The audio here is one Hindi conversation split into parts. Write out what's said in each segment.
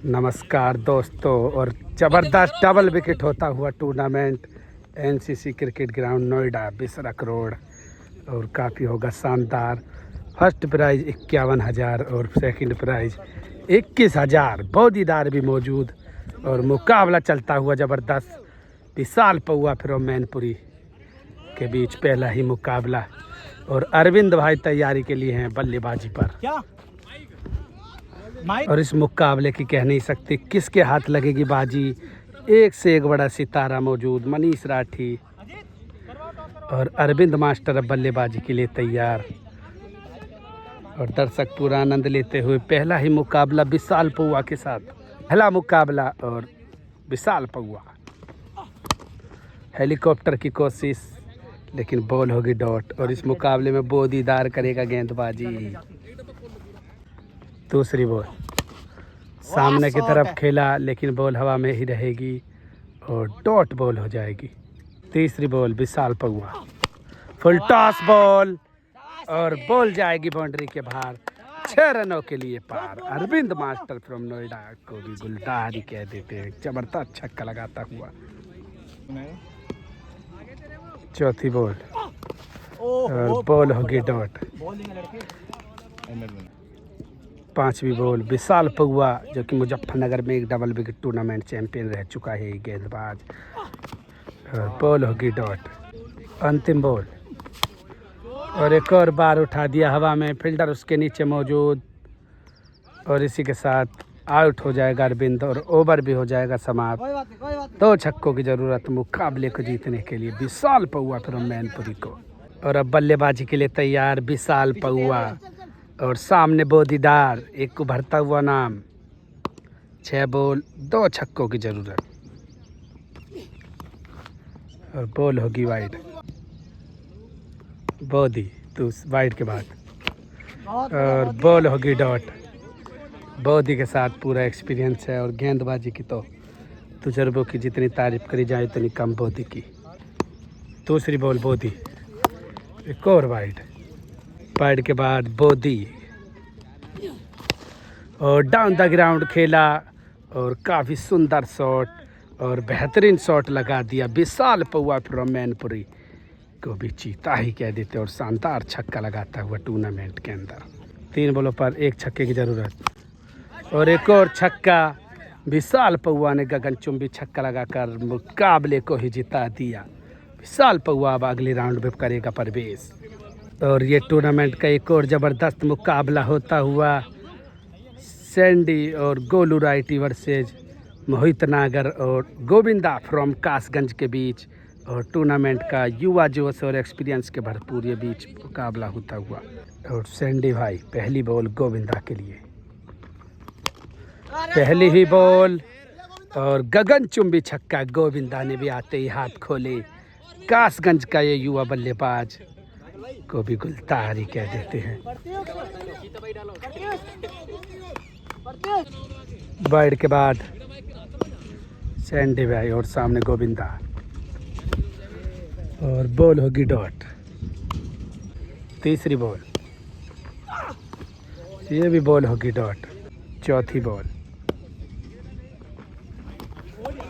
नमस्कार दोस्तों, और ज़बरदस्त डबल विकेट होता हुआ tournament NCC cricket ground Noida Bisrakh road, और काफ़ी होगा शानदार। फर्स्ट प्राइज़ 51,000 और सेकंड प्राइज़ 21,000। बौदीदार भी मौजूद और मुकाबला चलता हुआ ज़बरदस्त। विशाल पौआ फ्रॉम मैनपुरी के बीच पहला ही मुकाबला, और अरविंद भाई तैयारी के लिए हैं बल्लेबाजी पर। क्या और इस मुकाबले की कह नहीं सकती किसके हाथ लगेगी बाजी। एक से एक बड़ा सितारा मौजूद, मनीष राठी और अरविंद मास्टर अब बल्लेबाजी के लिए तैयार, और दर्शक पूरा आनंद लेते हुए पहला ही मुकाबला विशाल पौआ के साथ। पहला मुकाबला और विशाल पौआ। हेलीकॉप्टर की कोशिश, लेकिन बॉल होगी डॉट, और इस मुकाबले में बौदीदार करेगा गेंदबाजी। दूसरी बॉल सामने की तरफ खेला, लेकिन बॉल हवा में ही रहेगी और डॉट बॉल हो जाएगी। तीसरी बॉल विशाल पौआ, फुल टॉस बॉल, और बॉल जाएगी बाउंड्री के बाहर। 6 रनों के लिए पार। अरविंद मास्टर फ्रॉम नोएडा को भी गुलदार ही कह देते हैं, जबरदस्त छक्का लगाता हुआ। चौथी बॉल और बॉल होगी डॉट। पांचवी बॉल विशाल पौआ, जो कि मुजफ्फरनगर में एक डबल विकेट टूर्नामेंट चैंपियन रह चुका है गेंदबाज, और बॉल होगी डॉट। अंतिम बॉल, और एक और बार उठा दिया हवा में, फील्डर उसके नीचे मौजूद, और इसी के साथ आउट हो जाएगा अरविंद और ओवर भी हो जाएगा समाप्त। 2 छक्कों की ज़रूरत मुकाबले को जीतने के लिए विशाल पौआ फ्रॉम मैनपुरी को। और अब बल्लेबाजी के लिए तैयार विशाल पौआ, और सामने बौदीदार, एक उभरता हुआ नाम। 6 बॉल 2 छक्कों की ज़रूरत, और बॉल होगी वाइड। बौदी तो वाइड के बाद, और बॉल होगी डॉट। बौदी के साथ पूरा एक्सपीरियंस है, और गेंदबाजी की तो तजुर्बों की जितनी तारीफ करी जाए उतनी कम बौदी की। दूसरी बॉल बौदी, एक और वाइड। वाइड के बाद बौदी, और डाउन द ग्राउंड खेला, और काफ़ी सुंदर शॉट और बेहतरीन शॉट लगा दिया। विशाल पौआ फ्रॉम मैनपुरी को भी चीता ही कह देते, और शानदार छक्का लगाता हुआ टूर्नामेंट के अंदर। 3 बॉलों पर 1 छक्के की ज़रूरत, और एक और छक्का। विशाल पौआ ने गगनचुंबी छक्का लगाकर मुकाबले को ही जिता दिया। विशाल पौआ अब अगले राउंड में करेगा प्रवेश, और ये टूर्नामेंट का एक और ज़बरदस्त मुकाबला होता हुआ सैंडी और गोलू राइटी वर्सेज मोहित नागर और गोविंदा फ्रॉम कासगंज के बीच, और टूर्नामेंट का युवा जोश और एक्सपीरियंस के भरपूर ये बीच मुकाबला होता हुआ। और सैंडी भाई पहली बॉल गोविंदा के लिए, पहली ही बॉल, और गगनचुंबी छक्का। गोविंदा ने भी आते ही हाथ खोले। कासगंज का ये युवा बल्लेबाज को भी गुलतार ही कह देते हैं। वाइड के बाद सैंडी भाई, और सामने गोविंदा, और बॉल होगी डॉट। तीसरी बॉल, ये भी बॉल होगी डॉट। चौथी बॉल,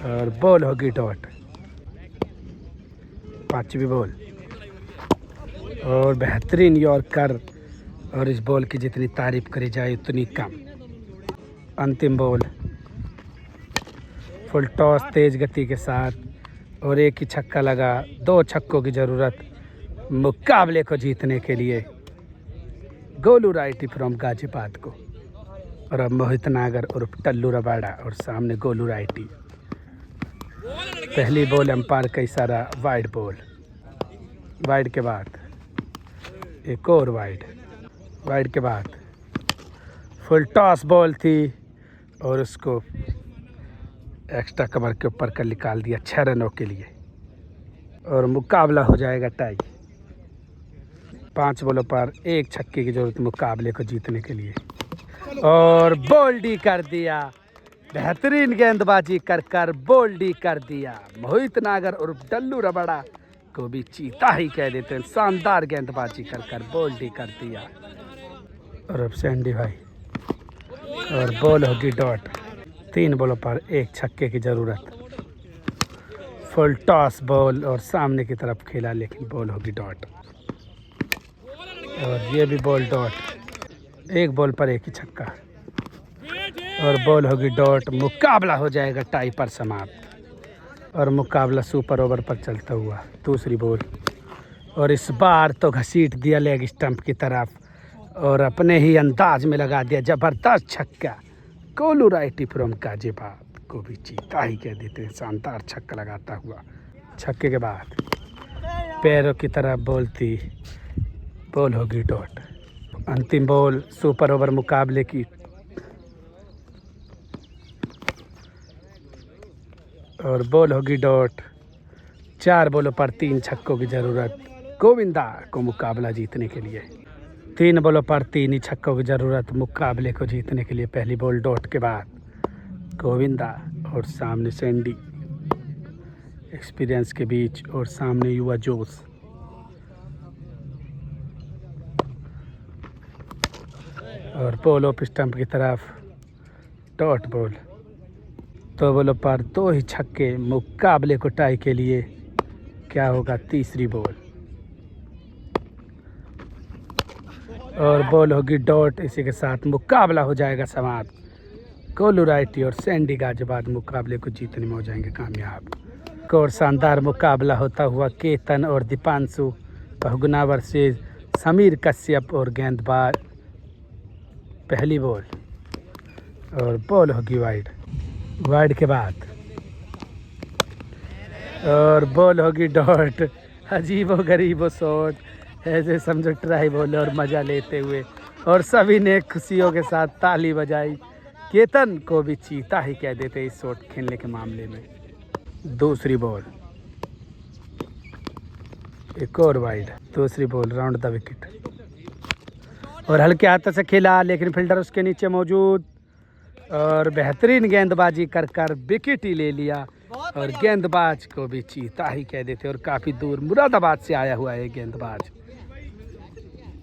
और बॉल होगी डॉट। पांचवी बॉल, और बेहतरीन यॉर्कर, और इस बॉल की जितनी तारीफ करी जाए उतनी कम। अंतिम बॉल, फुल टॉस तेज गति के साथ, और एक ही छक्का लगा। 2 छक्कों की ज़रूरत मुकाबले को जीतने के लिए गोलू राइटी फ्रॉम गाजीबाद को, और अब मोहित नागर और टल्लू रबाड़ा, और सामने गोलू राइटी। पहली बॉल एम्पायर का इशारा, वाइड बॉल। वाइड के बाद एक और वाइड। वाइड के बाद फुल टॉस बॉल थी, और उसको एक्स्ट्रा कवर के ऊपर कर निकाल दिया 6 रनों के लिए, और मुकाबला हो जाएगा टाई। 5 बॉलों पर 1 छक्के की जरूरत मुकाबले को जीतने के लिए, और बोल्डी कर दिया। बेहतरीन गेंदबाजी कर बोल्डी कर दिया। मोहित नागर और डल्लू रबड़ा को भी चीता ही कह देते हैं। शानदार गेंदबाजी कर बोल्डी कर दिया। और अब सैंडी भाई, और बॉल होगी डॉट। 3 बॉलों पर एक छक्के की ज़रूरत। फुल टॉस बॉल और सामने की तरफ खेला, लेकिन बॉल होगी डॉट। और ये भी बॉल डॉट। 1 बॉल पर एक ही छक्का और बॉल होगी डॉट। मुकाबला हो जाएगा टाई पर समाप्त और मुकाबला सुपर ओवर पर चलता हुआ। दूसरी बॉल और इस बार तो घसीट दिया लेग स्टंप की तरफ और अपने ही अंदाज में लगा दिया ज़बरदस्त छक्का। कोलूराइटी फ्रॉम गाजियाबाद को भी चीता ही कह देते हैं। शानदार छक्का लगाता हुआ। छक्के के बाद पैरों की तरफ बॉल थी, बॉल होगी डॉट। अंतिम बॉल सुपर ओवर मुकाबले की और बॉल होगी डॉट। 4 बॉलों पर 3 छक्कों की ज़रूरत गोविंदा को मुकाबला जीतने के लिए। 3 बॉलों पर 3 ही छक्कों की ज़रूरत मुकाबले को जीतने के लिए। पहली बॉल डॉट के बाद गोविंदा और सामने सैंडी। एक्सपीरियंस के बीच और सामने युवा जोश। और बॉल ऑफ स्टंप की तरफ डॉट बॉल। 2 बॉलों पर 2 ही छक्के मुकाबले को टाई के लिए। क्या होगा तीसरी बॉल और बॉल होगी डॉट। इसी के साथ मुकाबला हो जाएगा समाप्त। कोलूराइटी और सैंडी गाजियाबाद मुकाबले को जीतने में हो जाएंगे कामयाब। और शानदार मुकाबला होता हुआ केतन और दीपांशु बहुगुना वर्सेस समीर कश्यप और गेंदबाज। पहली बॉल और बॉल होगी वाइड। वाइड के बाद और बॉल होगी डॉट। अजीबो गरीबो शॉट, ऐसे समझो ट्राई बॉल और मज़ा लेते हुए और सभी ने खुशियों के साथ ताली बजाई। केतन को भी चीता ही कह देते इस शॉट खेलने के मामले में। दूसरी बॉल एक और वाइड। दूसरी बॉल राउंड द विकेट और हल्के हाथों से खेला, लेकिन फील्डर उसके नीचे मौजूद और बेहतरीन गेंदबाजी कर विकेट ही ले लिया। और गेंदबाज को भी चीता ही कह देते और काफ़ी दूर मुरादाबाद से आया हुआ है गेंदबाज।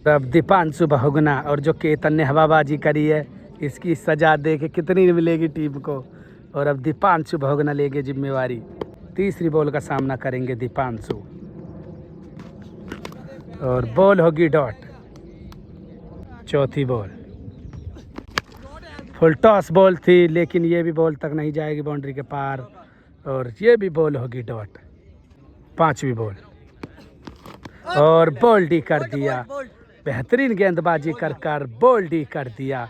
अब दीपांशु बहुगुना और जो केतन ने हवाबाजी करी है, इसकी सजा दे के कितनी मिलेगी टीम को। और अब दीपांशु बहुगुना लेंगे जिम्मेवारी। तीसरी बॉल का सामना करेंगे दीपांशु और बॉल होगी डॉट। चौथी बॉल फुल टॉस बॉल थी, लेकिन ये भी बॉल तक नहीं जाएगी बाउंड्री के पार और ये भी बॉल होगी डॉट। पांचवी बॉल और बॉल डी कर दिया। बेहतरीन गेंदबाजी कर बॉल डी कर दिया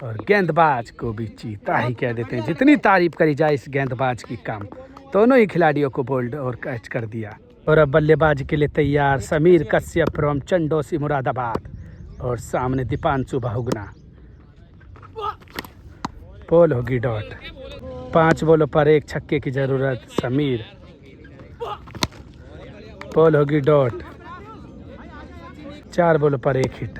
और गेंदबाज को भी चीता ही कह देते हैं। जितनी तारीफ करी जाए इस गेंदबाज की कम। दोनों ही खिलाड़ियों को बोल्ड और कैच कर दिया। और अब बल्लेबाजी के लिए तैयार समीर कश्यप फ्रॉम चंडोसी मुरादाबाद और सामने दीपांशु बहुगुना। बॉल होगी डॉट। 5 बॉलों पर एक छक्के की ज़रूरत समीर। बॉल होगी डॉट। 4 बॉलों पर एक हिट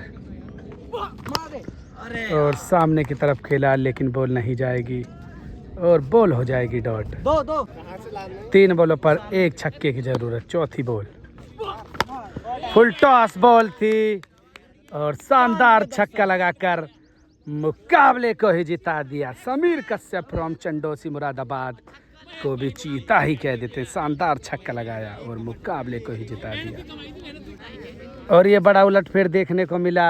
और सामने की तरफ खेला, लेकिन बॉल नहीं जाएगी और बॉल हो जाएगी डॉट। 3 बॉलों पर एक छक्के की ज़रूरत। चौथी बॉल फुल टॉस बॉल थी और शानदार छक्का लगाकर मुकाबले को ही जिता दिया। समीर कश्यप फ्रॉम चंडोसी मुरादाबाद को भी चीता ही कह देते हैं। शानदार छक्का लगाया और मुकाबले को ही जिता दिया। और ये बड़ा उलटफेर देखने को मिला।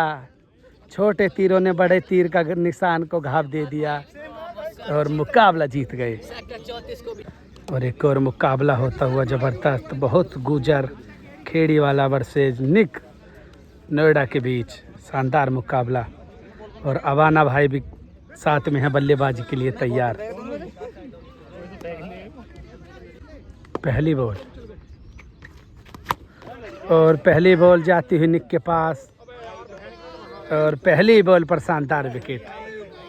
छोटे तीरों ने बड़े तीर का निशान को घाव दे दिया और मुकाबला जीत गए। और एक और मुकाबला होता हुआ ज़बरदस्त, बहुत गुजर खेड़ी वाला वर्सेज निक नोएडा के बीच शानदार मुकाबला। और अवाना भाई भी साथ में हैं बल्लेबाजी के लिए तैयार। पहली बॉल और पहली बॉल जाती हुई निक के पास और पहली बॉल पर शानदार विकेट।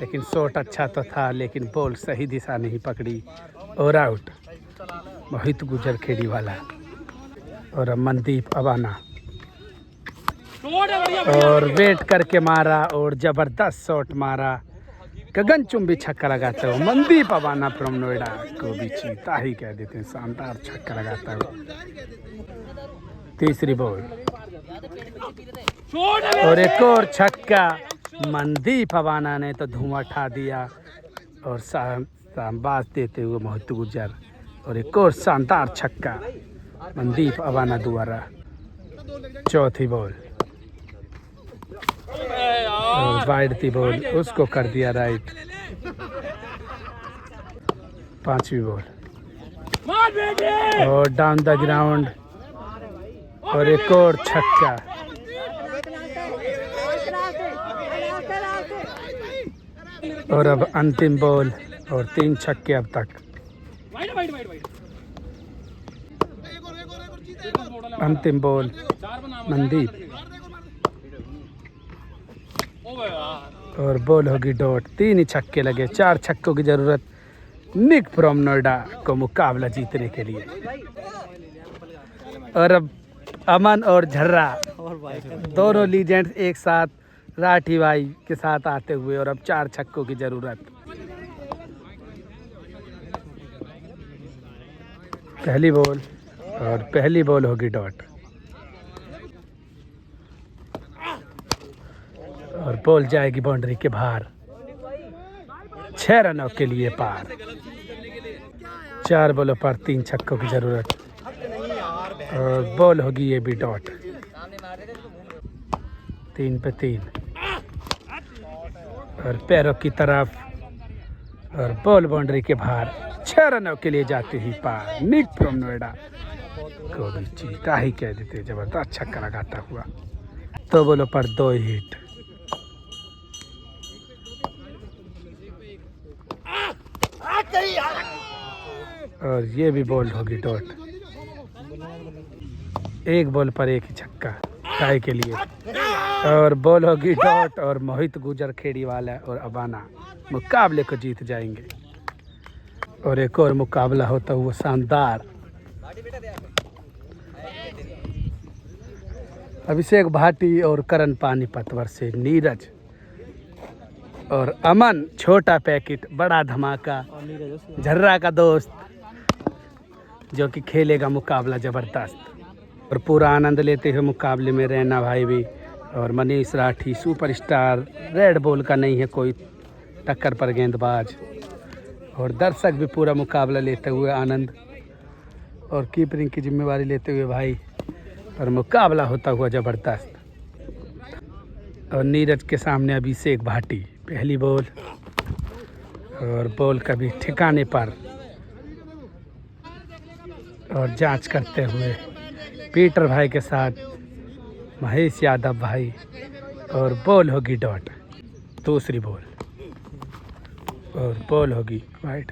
लेकिन शॉट अच्छा तो था, लेकिन बॉल सही दिशा नहीं पकड़ी और आउट। मोहित गुजर खेड़ी वाला और अब मनदीप अवाना और वेट करके मारा और ज़बरदस्त शॉट मारा। गगनचुंबी छक्का लगाता हुआ मनदीप अवाना फ्रॉम नोएडा को भी चीता ही कह देते हैं। शानदार छक्का लगाता हुआ। तीसरी बॉल और एक और छक्का। मनदीप अवाना ने तो धुआं उठा दिया और शाबाश देते हुए मोहित गुजर और एक और शानदार छक्का मनदीप अवाना द्वारा। चौथी बॉल और वाइड थी बॉल, उसको कर दिया राइट। पांचवी बॉल और डाउन द ग्राउंड और एक और छक्का। और अब अंतिम बॉल और 3 छक्के अब तक। अंतिम बॉल मनदीप और बॉल होगी डॉट। 3 ही छक्के लगे, 4 छक्कों की जरूरत निक फ्रॉम नोएडा को मुकाबला जीतने के लिए। और अब अमन और झर्रा दोनों लीजेंड्स एक साथ राठी भाई के साथ आते हुए, और अब 4 छक्कों की जरूरत। पहली बॉल और पहली बॉल होगी डॉट और बॉल जाएगी बाउंड्री के बाहर। 6 रनों के लिए पार। 4 बॉलों पर 3 छक्कों की जरूरत और बॉल होगी ये भी डॉट। 3 पे 3 और पैरों की तरफ और बॉल बाउंड्री के बाहर। 6 रनों के लिए जाते ही पार। निक फ्रॉम नोएडा को भी चीता ही कह देते, जबरदस्त छक्का लगाता हुआ। 2 बॉलों पर 2 हिट। और ये भी बॉल होगी डॉट। 1 बॉल पर 1 ही छक्का टाई के लिए। और बॉल होगी डॉट और मोहित गुजर खेड़ी वाला और अबाना मुकाबले को जीत जाएंगे। और एक और मुकाबला होता हुआ शानदार। अभिषेक भाटी और करण पानीपत वर्सेस नीरज और अमन। छोटा पैकेट बड़ा धमाका, झर्रा का दोस्त जो कि खेलेगा मुकाबला जबरदस्त। और पूरा आनंद लेते हुए मुकाबले में रैना भाई भी और Manish Rathi superstar. Red ball का नहीं है कोई टक्कर पर गेंदबाज। और दर्शक भी पूरा मुकाबला लेते हुए आनंद और कीपरिंग की जिम्मेवारी लेते हुए भाई। और मुकाबला होता हुआ ज़बरदस्त। और नीरज के सामने अभिषेक भाटी। पहली बॉल और बॉल कभी ठिकाने पर और जांच करते हुए पीटर भाई के साथ महेश यादव भाई। और बॉल होगी डॉट। दूसरी बॉल और बॉल होगी वाइड।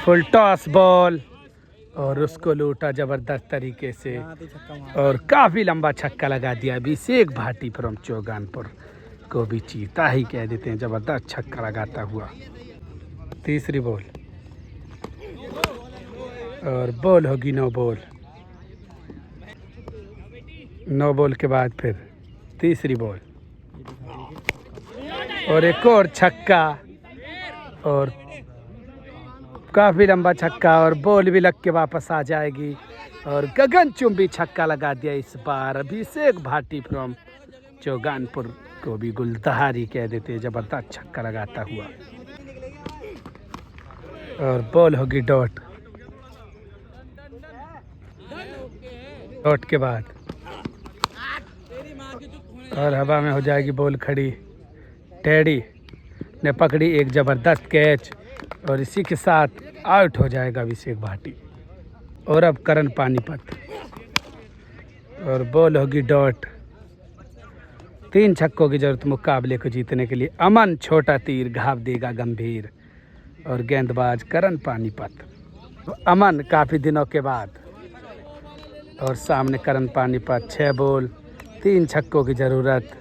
फुल टॉस बॉल और उसको लूटा ज़बरदस्त तरीके से और काफ़ी लंबा छक्का लगा दिया अभिषेक भाटी फ्रॉम चौगानपुर को भी चीता ही कह देते हैं। ज़बरदस्त छक्का लगाता हुआ। तीसरी बॉल और बॉल होगी 9 बॉल। 9 बॉल के बाद फिर तीसरी बॉल और एक और छक्का और काफ़ी लंबा छक्का और बॉल भी लग के वापस आ जाएगी। और गगनचुंबी छक्का लगा दिया इस बार अभिषेक भाटी फ्रॉम चौगानपुर को भी गुलदहारी कह देते हैं। ज़बरदस्त छक्का लगाता हुआ और बॉल होगी डॉट। डॉट के बाद और हवा में हो जाएगी बॉल खड़ी। टेडी ने पकड़ी एक ज़बरदस्त कैच और इसी के साथ आउट हो जाएगा अभिषेक भाटी। और अब करण पानीपत और बॉल होगी डॉट। 3 छक्कों की जरूरत मुकाबले को जीतने के लिए। अमन छोटा तीर घाव देगा गंभीर और गेंदबाज करण पानीपत। अमन काफ़ी दिनों के बाद और सामने करण पानीपत। 6 बॉल 3 छक्कों की ज़रूरत।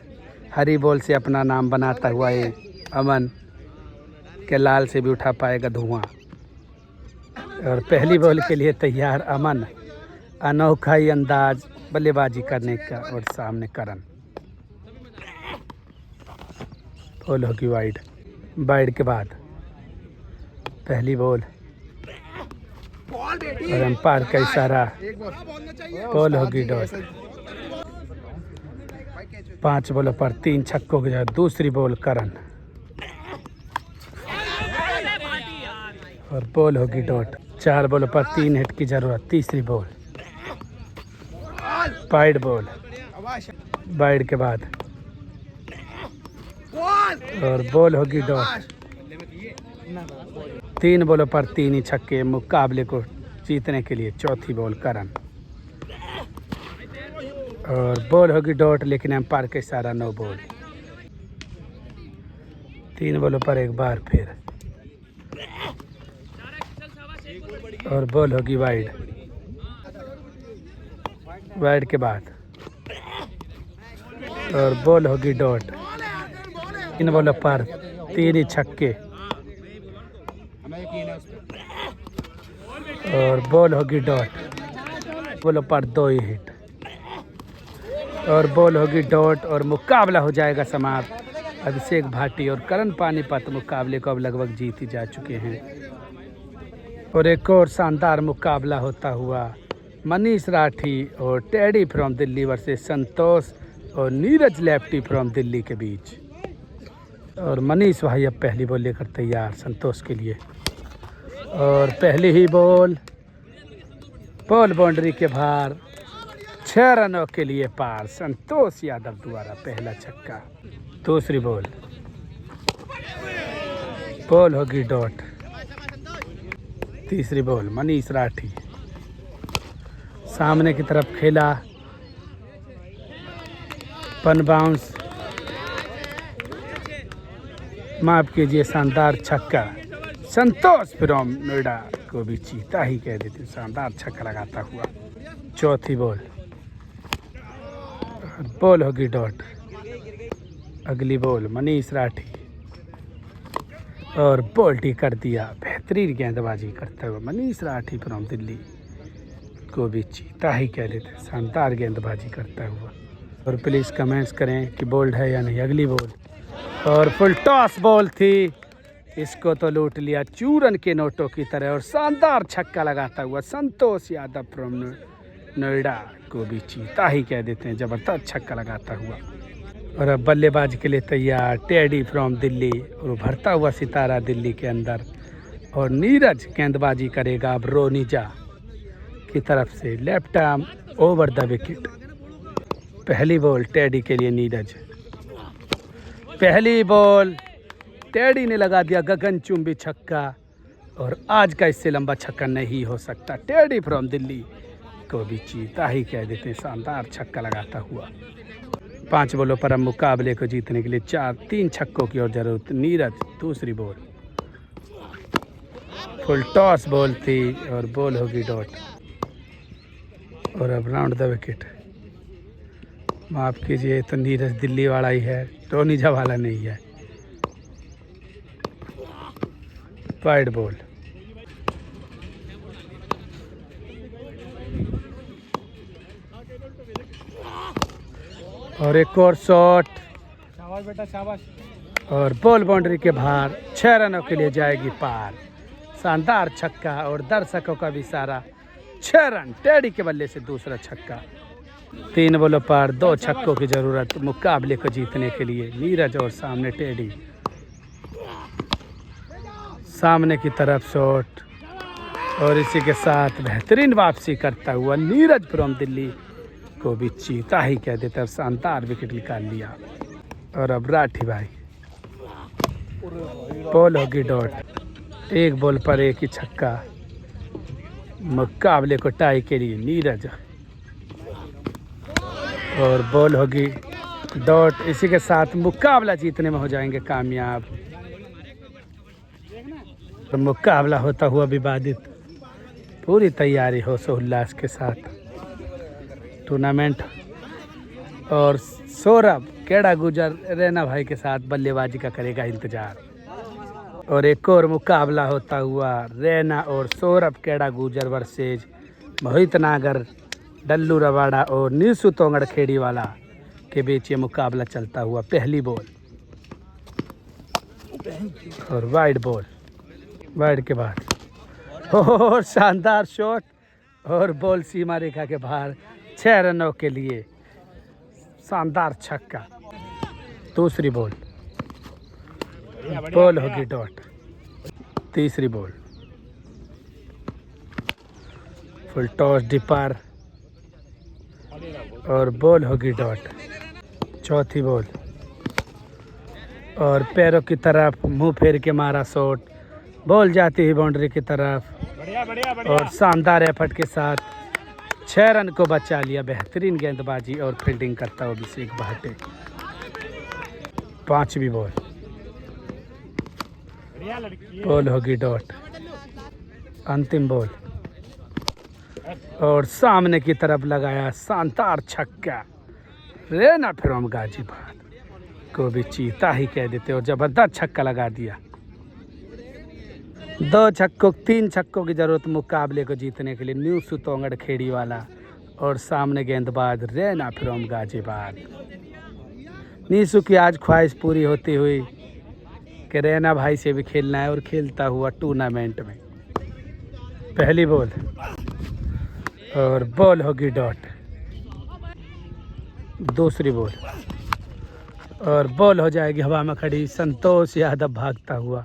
हरी बॉल से अपना नाम बनाता हुआ ये अमन के लाल से भी उठा पाएगा धुआं। और पहली बॉल के लिए तैयार अमन। अनोखा ही अंदाज बल्लेबाजी करने का और सामने करण। बॉल होगी वाइड। वाइड के बाद पहली बॉल और अंपायर का इशारा। बॉल होगी डॉट। 5 बॉलों पर 3 छक्कों के साथ दूसरी बॉल करण। और बॉल होगी डॉट। 4 बॉलों पर 3 हिट की जरूरत। तीसरी बॉल वाइड बॉल, वाइड के बाद और बॉल होगी डॉट। 3 बॉलों पर 3 ही छक्के मुकाबले को जीतने के लिए। चौथी बॉल करन और बॉल होगी डॉट, लेकिन एम्पायर का इशारा नो बॉल। 3 बॉलों पर एक बार फिर और बॉल होगी वाइड, वाइड के बाद और बॉल होगी डॉट। 3 बॉलों पर 3 ही छक्के और बॉल होगी डॉट। बॉलों पर 2 ही हिट और बॉल होगी डॉट और मुकाबला हो जाएगा समाप्त। अभिषेक भाटी और करण पानीपत मुकाबले को अब लगभग जीत ही जा चुके हैं। और एक और शानदार मुकाबला होता हुआ मनीष राठी और टेडी फ्रॉम दिल्ली वर्सेस संतोष और नीरज लेफ्टी फ्रॉम दिल्ली के बीच। और मनीष भाई अब पहली बॉल लेकर तैयार संतोष के लिए और पहली ही बॉल बाउंड्री के बाहर। 6 रनों के लिए पार। संतोष यादव द्वारा पहला छक्का। दूसरी बॉल होगी डॉट। तीसरी बॉल मनीष राठी सामने की तरफ खेला, पन बाउंस, माफ कीजिए, शानदार छक्का। संतोष फ्रॉम नोएडा को भी चीता ही कह देते, शानदार छक्का लगाता हुआ। चौथी बॉल होगी डॉट। अगली बॉल मनीष राठी और बोल्टी कर दिया। बेहतरीन गेंदबाजी करते हुए मनीष राठी फ्रॉम दिल्ली को भी चीता ही कह देते, शानदार गेंदबाजी करता हुआ। और प्लीज़ कमेंट्स करें कि बोल्ड है या नहीं। अगली बॉल और फुल टॉस बॉल थी, इसको तो लूट लिया चूरन के नोटों की तरह और शानदार छक्का लगाता हुआ संतोष यादव फ्रॉम नोएडा को भी चीता ही कह देते हैं, ज़बरदस्त छक्का लगाता हुआ। और अब बल्लेबाज के लिए तैयार टेडी फ्रॉम दिल्ली और उभरता हुआ सितारा दिल्ली के अंदर। और नीरज गेंदबाजी करेगा अब रोनिजा की तरफ से, left arm over the wicket. पहली बॉल टेडी के लिए नीरज। पहली बॉल टेडी ने लगा दिया गगनचुंबी छक्का और आज का इससे लंबा छक्का नहीं हो सकता। टेडी फ्रॉम दिल्ली को भी चीता ही कह देते हैं, शानदार छक्का लगाता हुआ। 5 बॉलों पर अब मुकाबले को जीतने के लिए 3 छक्कों की और जरूरत। नीरज दूसरी बॉल फुल टॉस बॉल थी और बॉल होगी डॉट और अब राउंड द विकेट। माफ कीजिए, तो नीरज दिल्ली वाला ही है, रोनिजा वाला नहीं है। वाइड बॉल और एक और शॉट, शाबाश बेटा शाबाश, और बॉल बाउंड्री के बाहर। 6 रनों के लिए जाएगी पार। शानदार छक्का और दर्शकों का भी सारा। 6 रन टेडी के बल्ले से दूसरा छक्का। 3 बॉलों पर 2 छक्कों की जरूरत मुकाबले को जीतने के लिए। नीरज और सामने टेडी, सामने की तरफ शॉट और इसी के साथ बेहतरीन वापसी करता हुआ नीरज फ्रॉम दिल्ली को भी चीता ही कह देता है, शानदार विकेट निकाल लिया। और अब राठी भाई बॉल होगी डॉट। 1 बॉल पर 1 ही छक्का मुकाबले को टाई के लिए। नीरज और बॉल होगी डॉट, इसी के साथ मुकाबला जीतने में हो जाएंगे कामयाब। तो मुकाबला होता हुआ विवादित, पूरी तैयारी होश उल्लास के साथ टूर्नामेंट। और सौरभ केड़ा गुजर रैना भाई के साथ बल्लेबाजी का करेगा इंतजार। और एक और मुकाबला होता हुआ रैना और सौरभ केड़ा गुजर वर्सेज मोहित नागर, डल्लू रवाड़ा और नीसू तोंगड़ खेड़ी वाला के बीच ये मुकाबला चलता हुआ। पहली बॉल और वाइड बॉल, वाइड के बाद और शानदार शॉट और बॉल सीमा रेखा के बाहर। 6 रनों के लिए शानदार छक्का। दूसरी बॉल होगी डॉट। तीसरी बॉल फुल टॉस डिपर और बॉल होगी डॉट। चौथी बॉल और पैरों की तरफ मुंह फेर के मारा शॉट, बॉल जाती हुई बाउंड्री की तरफ और शानदार एफर्ट के साथ 6 रन को बचा लिया। बेहतरीन गेंदबाजी और फील्डिंग करता हुआ अभिषेक भाटे। 5वीं बॉल होगी डॉट। अंतिम बॉल और सामने की तरफ लगाया शानदार छक्का। रैना फ्रॉम गाजीबाद को भी चीता ही कह देते और जबरदस्त छक्का लगा दिया। 3 छक्कों की जरूरत मुकाबले को जीतने के लिए। न्यू सुतोंगड़ खेड़ी वाला और सामने गेंदबाज रैना फ्रॉम गाजीबाद। नीसू की आज ख्वाहिश पूरी होती हुई कि रैना भाई से भी खेलना है और खेलता हुआ टूर्नामेंट में। पहली बॉल और बॉल होगी डॉट। दूसरी बॉल और बॉल हो जाएगी हवा में खड़ी। संतोष यादव भागता हुआ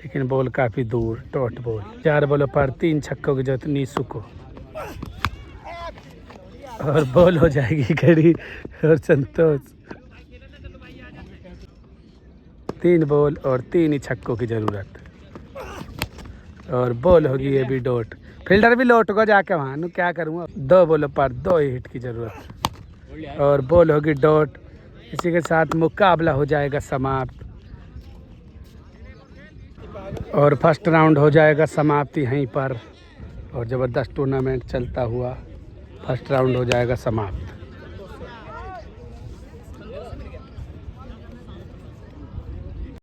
लेकिन बॉल काफ़ी दूर। Dot ball. 4 बॉलों पर 3 छक्कों की जरूरत नीसू को और बॉल हो जाएगी खड़ी और संतोष। 3 बॉल और 3 ही छक्कों की ज़रूरत और बॉल होगी ये भी डॉट। फील्डर भी लौट को जाके वहाँ नु क्या करूँगा। 2 बॉलों पर 2 ही हिट की ज़रूरत और बॉल होगी डॉट। इसी के साथ मुकाबला हो जाएगा समाप्त और फर्स्ट राउंड हो जाएगा समाप्त यहीं पर और ज़बरदस्त टूर्नामेंट चलता हुआ फर्स्ट राउंड हो जाएगा समाप्त।